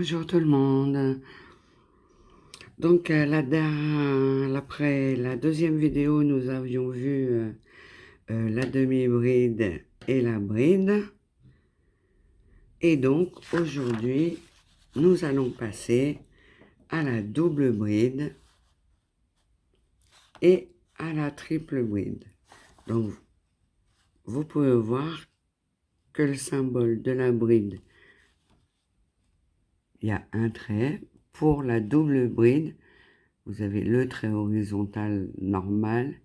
Bonjour tout le monde. Donc, après la deuxième vidéo, nous avions vu la demi-bride et la bride. Et donc, aujourd'hui, nous allons passer à la double bride et à la triple bride. Donc, vous pouvez voir que le symbole de la bride, il y a un trait. Pour la double bride, vous avez le trait horizontal normal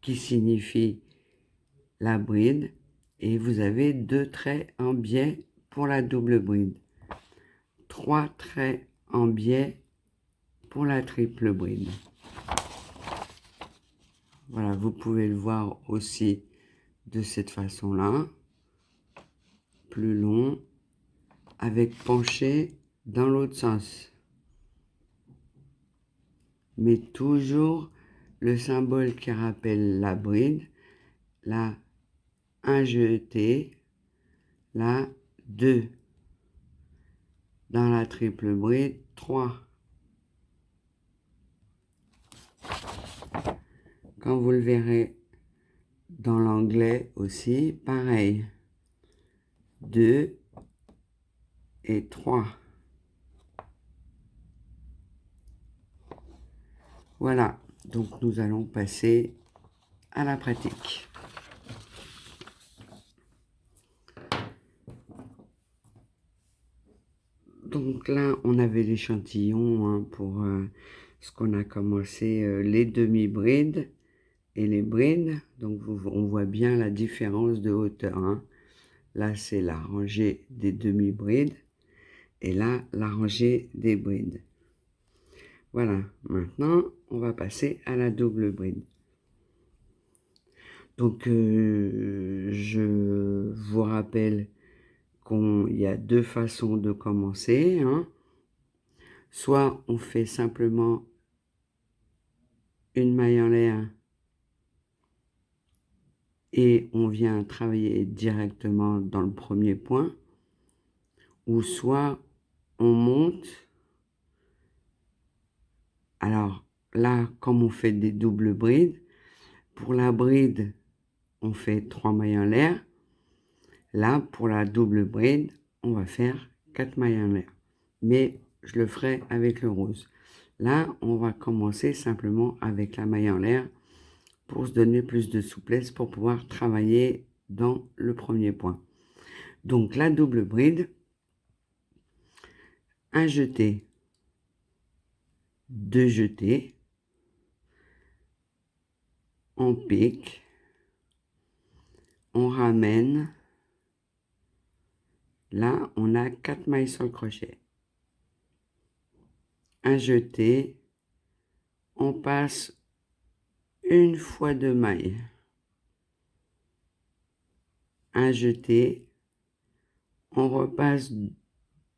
qui signifie la bride et vous avez 2 traits en biais pour la double bride, 3 traits en biais pour la triple bride. Voilà, vous pouvez le voir aussi de cette façon-là, plus long, avec penché dans l'autre sens. Mais toujours le symbole qui rappelle la bride, là, un jeté, là, 2. Dans la triple bride, 3. Quand vous le verrez dans l'anglais aussi, pareil. 2 et 3. Voilà, donc nous allons passer à la pratique. Donc là, on avait l'échantillon pour ce qu'on a commencé, les demi-brides et les brides. Donc on voit bien la différence de hauteur. Là, c'est la rangée des demi-brides et là, la rangée des brides. Voilà, maintenant, on va passer à la double bride. Donc, je vous rappelle qu'il y a 2 façons de commencer. Soit on fait simplement une maille en l'air et on vient travailler directement dans le premier point. Ou soit on monte. Alors là, comme on fait des doubles brides, pour la bride, on fait 3 mailles en l'air. Là, pour la double bride, on va faire 4 mailles en l'air. Mais je le ferai avec le rose. Là, on va commencer simplement avec la maille en l'air pour se donner plus de souplesse pour pouvoir travailler dans le premier point. Donc, la double bride, un jeté, 2 jetés, on pique, on ramène. Là, on a 4 mailles sur le crochet. Un jeté, on passe une fois 2 mailles. Un jeté, on repasse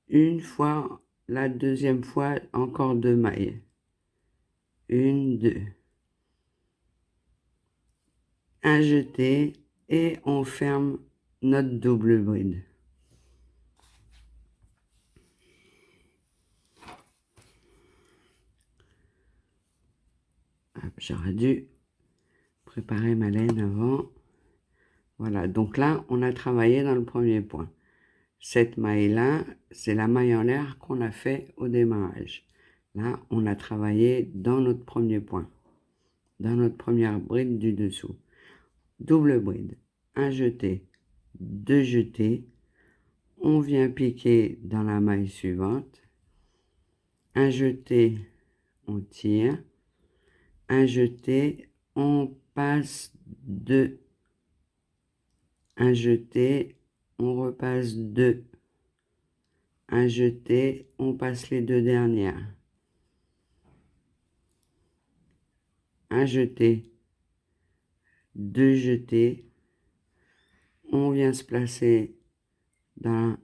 une fois, la deuxième fois encore 2 mailles. 1, 2. Un jeté et on ferme notre double bride. J'aurais dû préparer ma laine avant. Voilà, donc là, on a travaillé dans le premier point. Cette maille-là, c'est la maille en l'air qu'on a fait au démarrage. Là, on a travaillé dans notre premier point, dans notre première bride du dessous. Double bride, un jeté, 2 jetés, on vient piquer dans la maille suivante, un jeté, on tire, un jeté, on passe 2, un jeté, on repasse 2, un jeté, on passe les 2 dernières, un jeté, 2 jetés, on vient se placer dans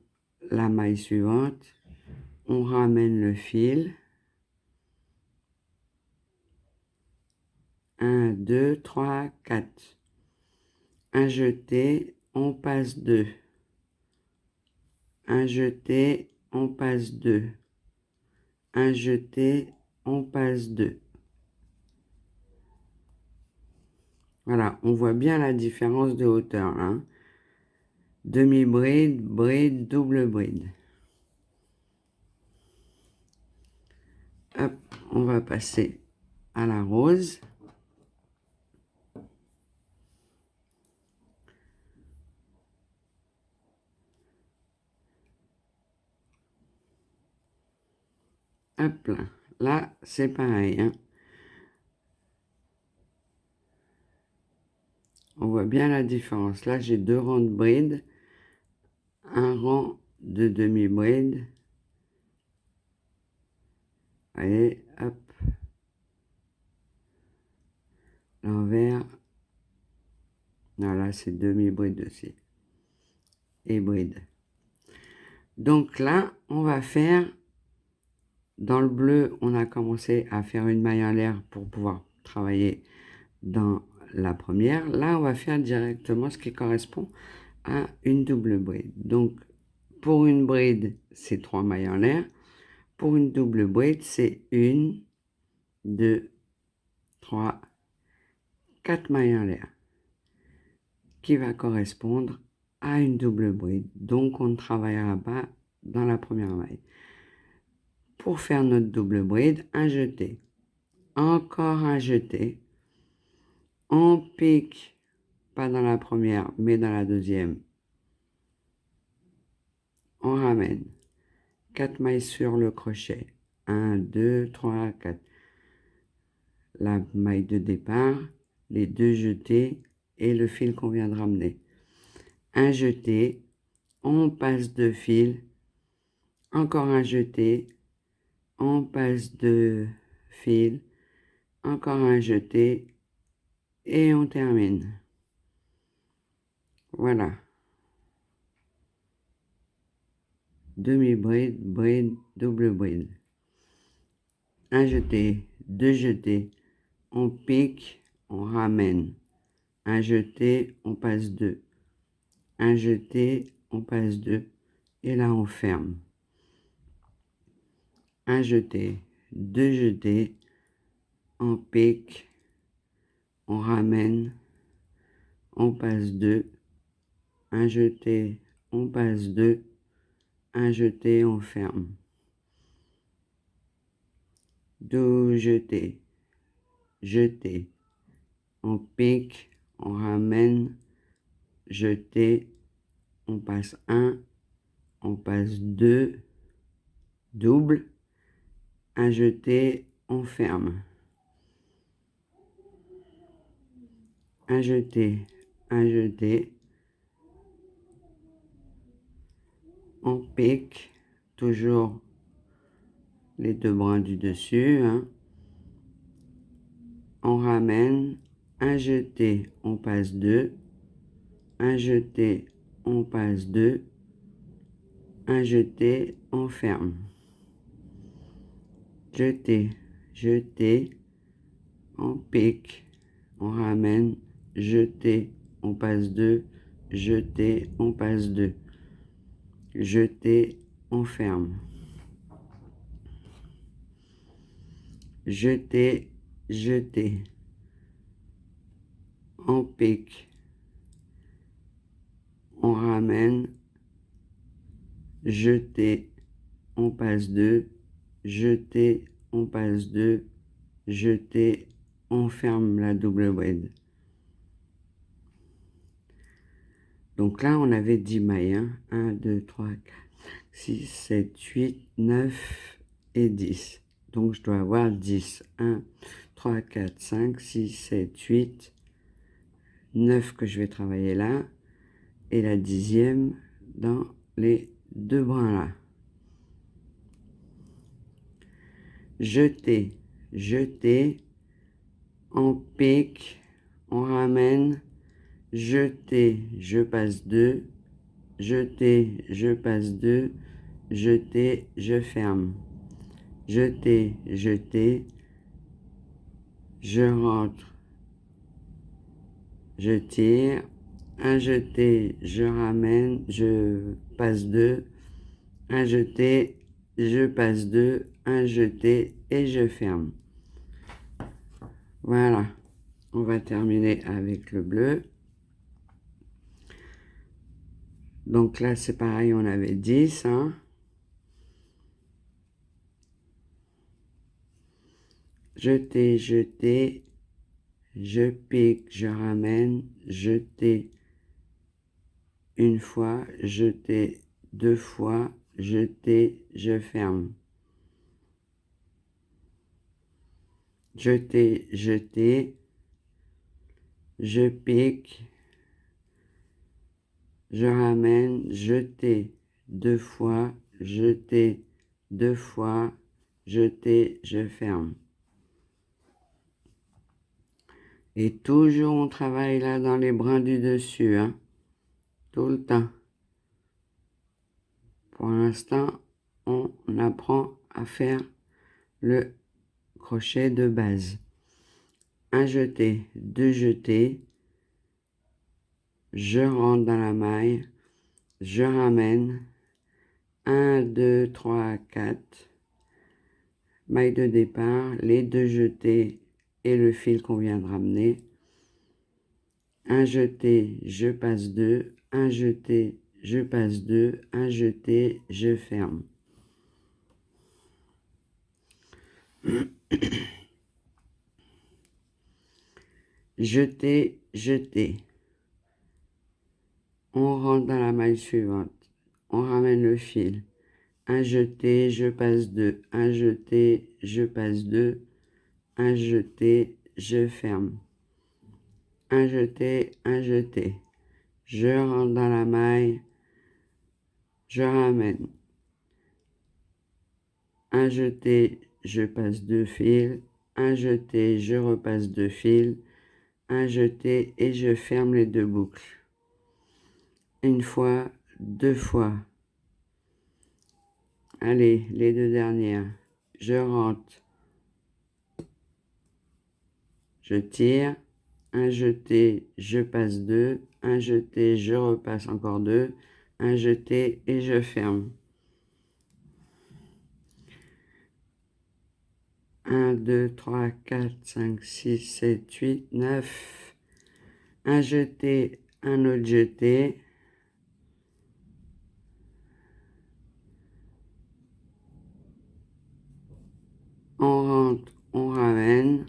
la maille suivante, on ramène le fil, 1, 2, 3, 4, un jeté, on passe 2, un jeté, on passe 2. Un jeté, on passe 2. Voilà, on voit bien la différence de hauteur là. Hein. Demi-bride, bride, double bride. Hop, on va passer à la rose. Hop là, là c'est pareil. Hein. On voit bien la différence. Là, j'ai 2 rangs de bride, un rang de demi-bride. Allez, hop. L'envers. Non, là, c'est demi-bride aussi. Et bride. Donc là, on va faire, dans le bleu, on a commencé à faire une maille en l'air pour pouvoir travailler dans la première. Là, on va faire directement ce qui correspond à une double bride. Donc, pour une bride, c'est 3 mailles en l'air. Pour une double bride, c'est 1, 2, 3, 4 mailles en l'air qui va correspondre à une double bride. Donc, on ne travaillera pas dans la première maille. Pour faire notre double bride, un jeté, encore un jeté, on pique, pas dans la première, mais dans la deuxième, on ramène 4 mailles sur le crochet, 1, 2, 3, 4, la maille de départ, les 2 jetés et le fil qu'on vient de ramener. Un jeté, on passe 2 fils, encore un jeté, on passe 2 fils, encore un jeté et on termine. Voilà. Demi-bride, bride, double bride. Un jeté, 2 jetés, on pique, on ramène. Un jeté, on passe 2. Un jeté, on passe 2. Et là, on ferme. Un jeté, 2 jetés, on pique, on ramène, on passe 2. Un jeté, on passe 2. Un jeté, on ferme. 2 jetés, jeté, on pique, on ramène, jeté, on passe 1, on passe 2, double, un jeté, on ferme. Un jeté, on pique, toujours les 2 brins du dessus, hein. On ramène, un jeté, on passe 2, un jeté, on passe 2, un jeté, on ferme. Jeté, jeté, on pique, on ramène, jeté, on passe 2, jeté, on passe 2, jeté, on ferme. Jeté, jeté, on pique, on ramène, jeté, on passe 2, jeté, on passe 2, jeté, on ferme la double bride. Donc là, on avait 10 mailles, hein? 1, 2, 3, 4, 6, 7, 8, 9 et 10. Donc je dois avoir 10. 1, 3, 4, 5, 6, 7, 8, 9 que je vais travailler là, et la 10e dans les 2 brins là. Jeté, jeté, on pique, on ramène, jeté, je passe 2, jeté, je passe 2, jeté, je ferme. Jeté, jeté, je rentre, je tire, un jeté, je ramène, je passe 2, un jeté, je passe 2, un jeté et je ferme. Voilà, on va terminer avec le bleu. Donc là, c'est pareil, on avait 10. Hein. Jeté, jeté, je pique, je ramène, jeté une fois, jeté deux fois, jeté, je ferme. Jeté, jeté, je pique, je ramène, jeté deux fois, jeté deux fois, jeté, je ferme. Et toujours on travaille là dans les brins du dessus, hein, tout le temps. Pour l'instant, on apprend à faire le crochet de base. Un jeté, deux jetés, je rentre dans la maille, je ramène, 1, 2, 3, 4, maille de départ, les deux jetés et le fil qu'on vient de ramener. Un jeté, je passe 2, un jeté, je passe 2, un jeté, je ferme. Jeté, jeté. On rentre dans la maille suivante. On ramène le fil. Un jeté, je passe 2, un jeté, je passe 2, un jeté, je ferme. Un jeté, un jeté. Je rentre dans la maille, je ramène. Un jeté, je passe 2 fils, un jeté, je repasse 2 fils, un jeté et je ferme les 2 boucles. Une fois, 2 fois. Allez, les 2 dernières. Je rentre, je tire, un jeté, je passe 2, un jeté, je repasse encore 2, un jeté et je ferme. 1, 2, 3, 4, 5, 6, 7, 8, 9. Un jeté, un autre jeté. On rentre, on ramène.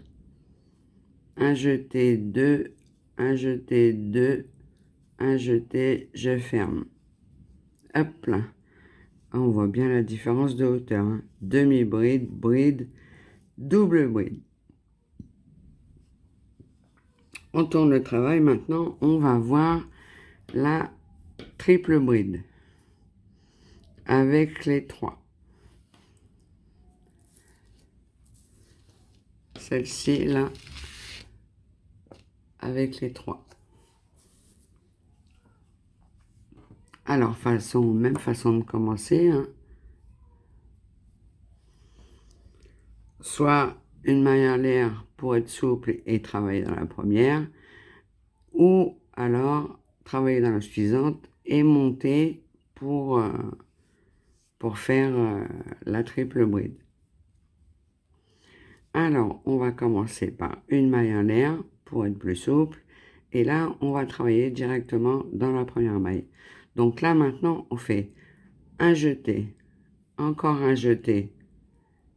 Un jeté, 2, un jeté, 2, un jeté, je ferme. Hop là. On voit bien la différence de hauteur. Hein. Demi-bride, bride, double bride. On tourne le travail. Maintenant, on va voir la triple bride avec les 3. Celle-ci, là, avec les 3. Alors, même façon de commencer. Hein. Soit une maille en l'air pour être souple et travailler dans la première, ou alors travailler dans la suivante et monter pour faire la triple bride. Alors, on va commencer par une maille en l'air pour être plus souple, et là, on va travailler directement dans la première maille. Donc là, maintenant, on fait un jeté, encore un jeté,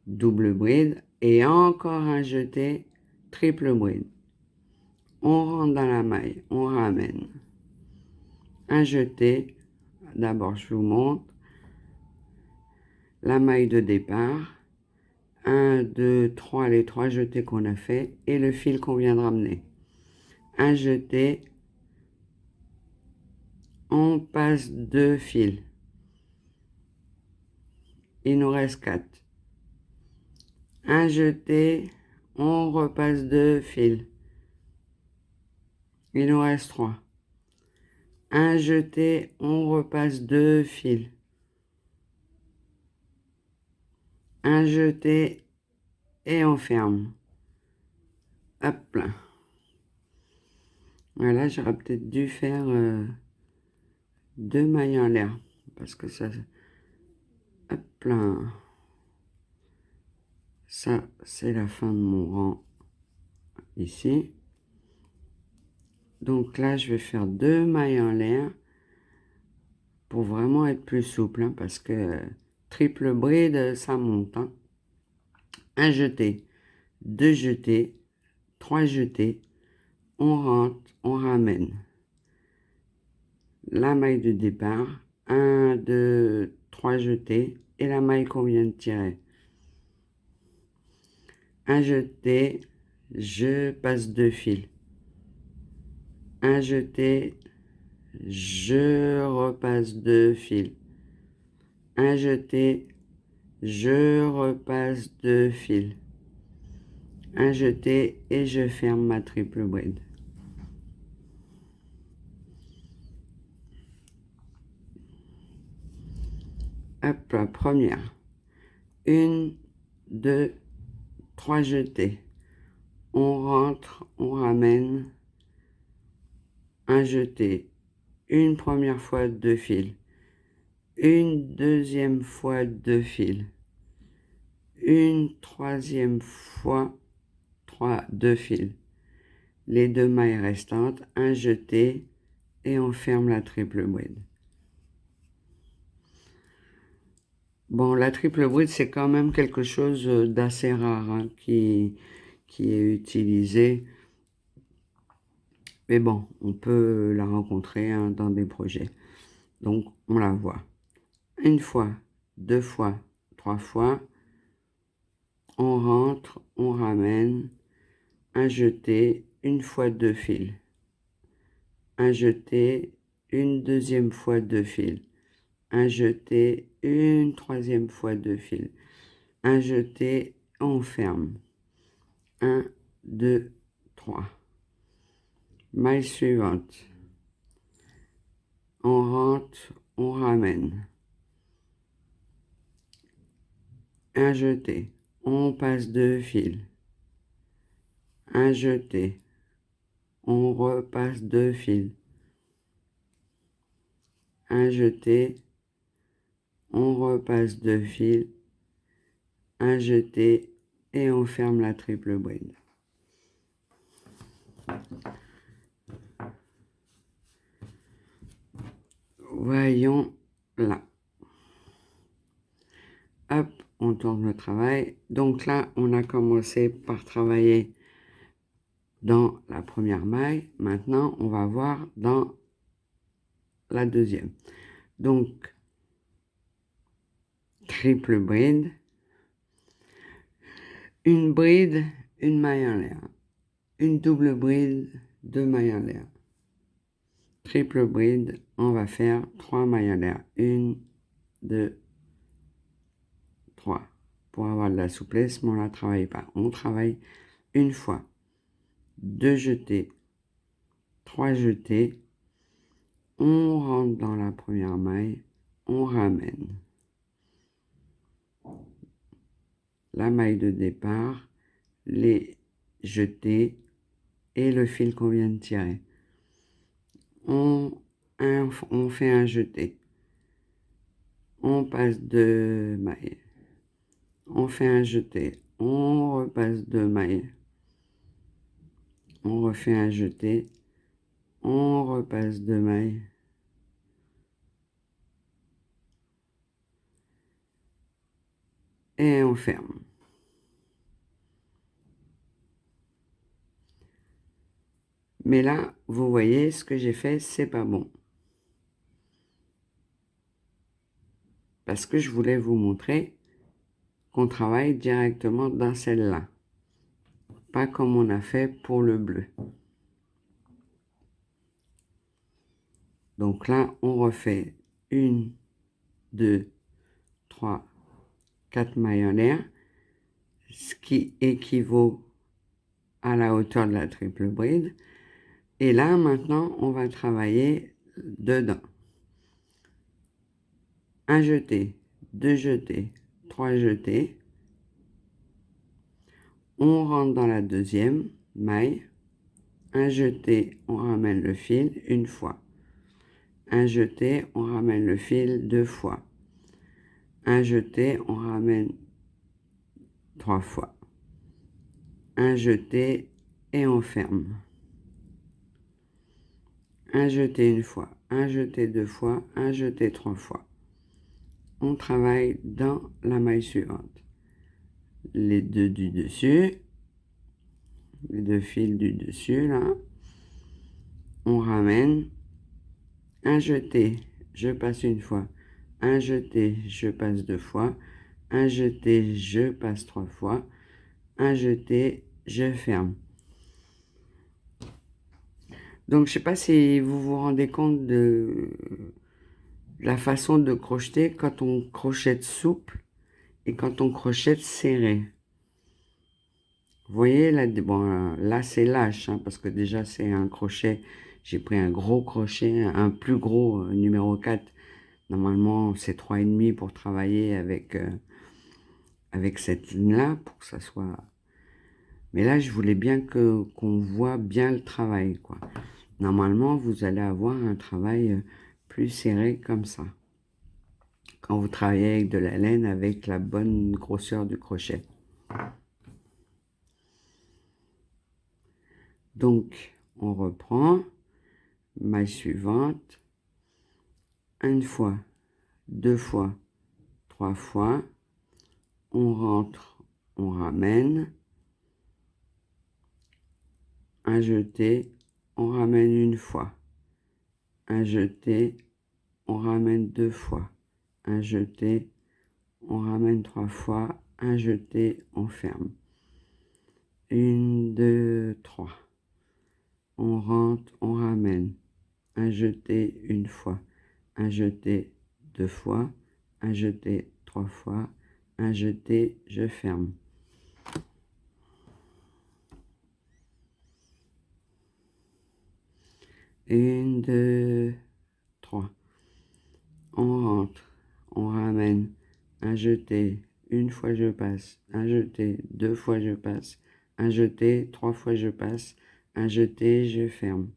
double bride, et encore un jeté, triple bride. On rentre dans la maille, on ramène. Un jeté, d'abord je vous montre, la maille de départ, 1, 2, 3, les 3 jetés qu'on a fait, et le fil qu'on vient de ramener. Un jeté, on passe 2 fils. Il nous reste 4. Un jeté, on repasse 2 fils. Il nous reste 3. Un jeté, on repasse 2 fils. Un jeté et on ferme. Hop là. Voilà, j'aurais peut-être dû faire 2 mailles en l'air. Parce que ça, là, ça c'est la fin de mon rang ici. Donc là, je vais faire 2 mailles en l'air pour vraiment être plus souple, hein, parce que triple bride, ça monte. Hein. Un jeté, 2 jetés, 3 jetés, on rentre, on ramène. La maille de départ, 1, 2, 3 jetés et la maille qu'on vient de tirer. Un jeté, je passe 2 fils. Un jeté, je repasse 2 fils. Un jeté, je repasse 2 fils. Un jeté et je ferme ma triple bride. Hop, la première. 1, 2, 3 jetés. On rentre, on ramène. Un jeté. Une première fois 2 fils. Une deuxième fois 2 fils. Une troisième fois 2 fils. Les 2 mailles restantes, un jeté et on ferme la triple bride. Bon, la triple bride, c'est quand même quelque chose d'assez rare, hein, qui est utilisé. Mais bon, on peut la rencontrer, hein, dans des projets. Donc, on la voit. Une fois, 2 fois, 3 fois. On rentre, on ramène. Un jeté, une fois 2 fils. Un jeté, une deuxième fois 2 fils. Un jeté, une troisième fois 2 fils. Un jeté, on ferme. 1, 2, 3. Maille suivante. On rentre, on ramène. Un jeté. On passe 2 fils. Un jeté. On repasse 2 fils. Un jeté. On repasse 2 fils. Un jeté et on ferme la triple bride. Voyons là. Hop, on tourne le travail. Donc là, on a commencé par travailler dans la première maille. Maintenant, on va voir dans la deuxième. Donc, triple bride. Une bride, une maille en l'air. Une double bride, 2 mailles en l'air. Triple bride, on va faire 3 mailles en l'air. 1, 2, 3. Pour avoir de la souplesse, mais on ne la travaille pas. On travaille une fois. 2 jetés, 3 jetés. On rentre dans la première maille, on ramène. La maille de départ, les jetés et le fil qu'on vient de tirer. On fait un jeté. On passe 2 mailles. On fait un jeté. On repasse 2 mailles. On refait un jeté. On repasse 2 mailles. Et on ferme. Mais là, vous voyez, ce que j'ai fait, c'est pas bon. Parce que je voulais vous montrer qu'on travaille directement dans celle-là. Pas comme on a fait pour le bleu. Donc là, on refait 1, 2, 3, 4 mailles en l'air, ce qui équivaut à la hauteur de la triple bride. Et là, maintenant, on va travailler dedans. Un jeté, 2 jetés, 3 jetés. On rentre dans la deuxième maille. Un jeté, on ramène le fil une fois. Un jeté, on ramène le fil 2 fois. Un jeté, on ramène 3 fois. Un jeté et on ferme. Un jeté une fois, un jeté 2 fois, un jeté 3 fois. On travaille dans la maille suivante. Les deux du dessus, les deux fils du dessus là, on ramène. Un jeté, je passe une fois. Un jeté, je passe 2 fois. Un jeté, je passe 3 fois. Un jeté, je ferme. Donc, je ne sais pas si vous vous rendez compte de la façon de crocheter quand on crochette souple et quand on crochette serré. Vous voyez, là, bon, là c'est lâche, hein, parce que déjà c'est un crochet. J'ai pris un gros crochet, un plus gros numéro 4. Normalement, c'est 3,5 pour travailler avec cette ligne-là, pour que ça soit... Mais là, je voulais bien qu'on voit bien le travail, quoi. Normalement, vous allez avoir un travail plus serré comme ça. Quand vous travaillez avec de la laine, avec la bonne grosseur du crochet. Donc, on reprend. Maille suivante. Une fois, 2 fois, 3 fois. On rentre, on ramène. Un jeté, on ramène une fois. Un jeté, on ramène 2 fois. Un jeté, on ramène 3 fois. Un jeté, on ferme. 1, 2, 3. On rentre, on ramène. Un jeté une fois. Un jeté 2 fois. Un jeté 3 fois. Un jeté, je ferme. Une, deux, 3. On rentre, on ramène. Un jeté, une fois je passe. Un jeté, 2 fois je passe. Un jeté, 3 fois je passe. Un jeté, je ferme.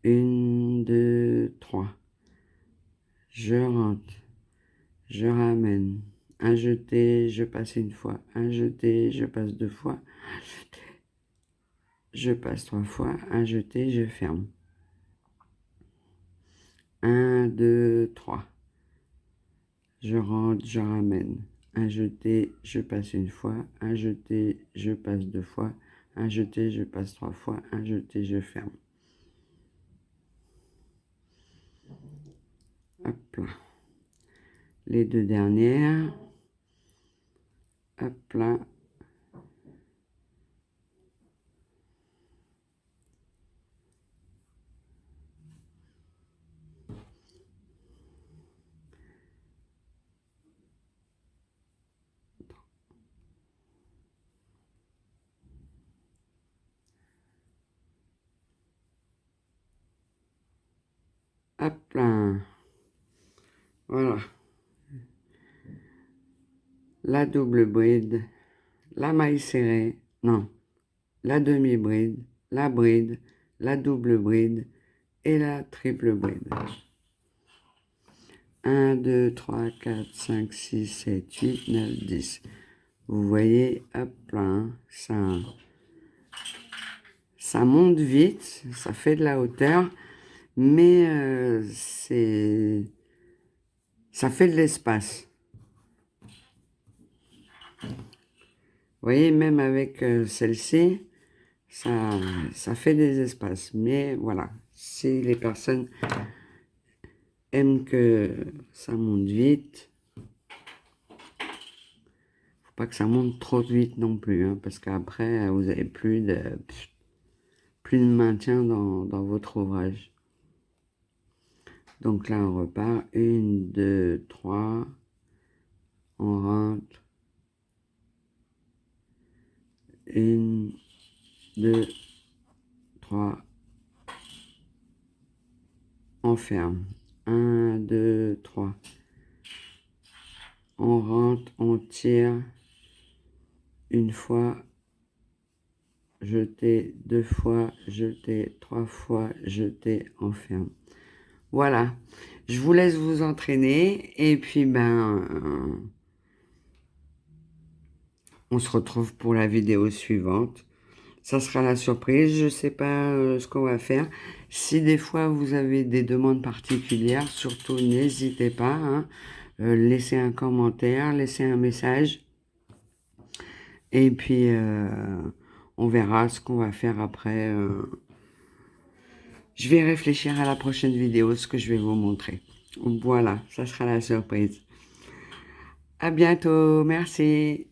1, 2, 3. Je rentre, je ramène. Un jeté, je passe une fois. Un jeté, je passe 2 fois. Je passe 3 fois. Un jeté, je ferme. 1, 2, 3. Je rentre, je ramène. Un jeté, je passe une fois. Un jeté, je passe 2 fois. Un jeté, je passe 3 fois. Un jeté, je ferme. Hop là. Les 2 dernières. Hop là. Hop là. Voilà. La double bride. La maille serrée. Non. La demi-bride. La bride. La double bride. Et la triple bride. 1, 2, 3, 4, 5, 6, 7, 8, 9, 10. Vous voyez, hop là, hein, ça monte vite, ça fait de la hauteur, mais ça fait de l'espace. Vous voyez, même avec celle-ci, ça fait des espaces. Mais voilà, si les personnes aiment que ça monte vite, faut pas que ça monte trop vite non plus, hein, parce qu'après, vous n'avez plus de maintien dans votre ouvrage. Donc là, on repart. 1, 2, 3. On rentre. 1, 2, 3. On ferme. 1, 2, 3. On rentre, on tire. Une fois. Jeter 2 fois. Jeter 3 fois. Jeter, on ferme. Voilà. Je vous laisse vous entraîner et puis on se retrouve pour la vidéo suivante. Ça sera la surprise. Je ne sais pas ce qu'on va faire. Si des fois vous avez des demandes particulières, surtout n'hésitez pas, hein. Laissez un commentaire, laissez un message. Et puis, on verra ce qu'on va faire après. Je vais réfléchir à la prochaine vidéo, ce que je vais vous montrer. Voilà, ça sera la surprise. À bientôt, merci.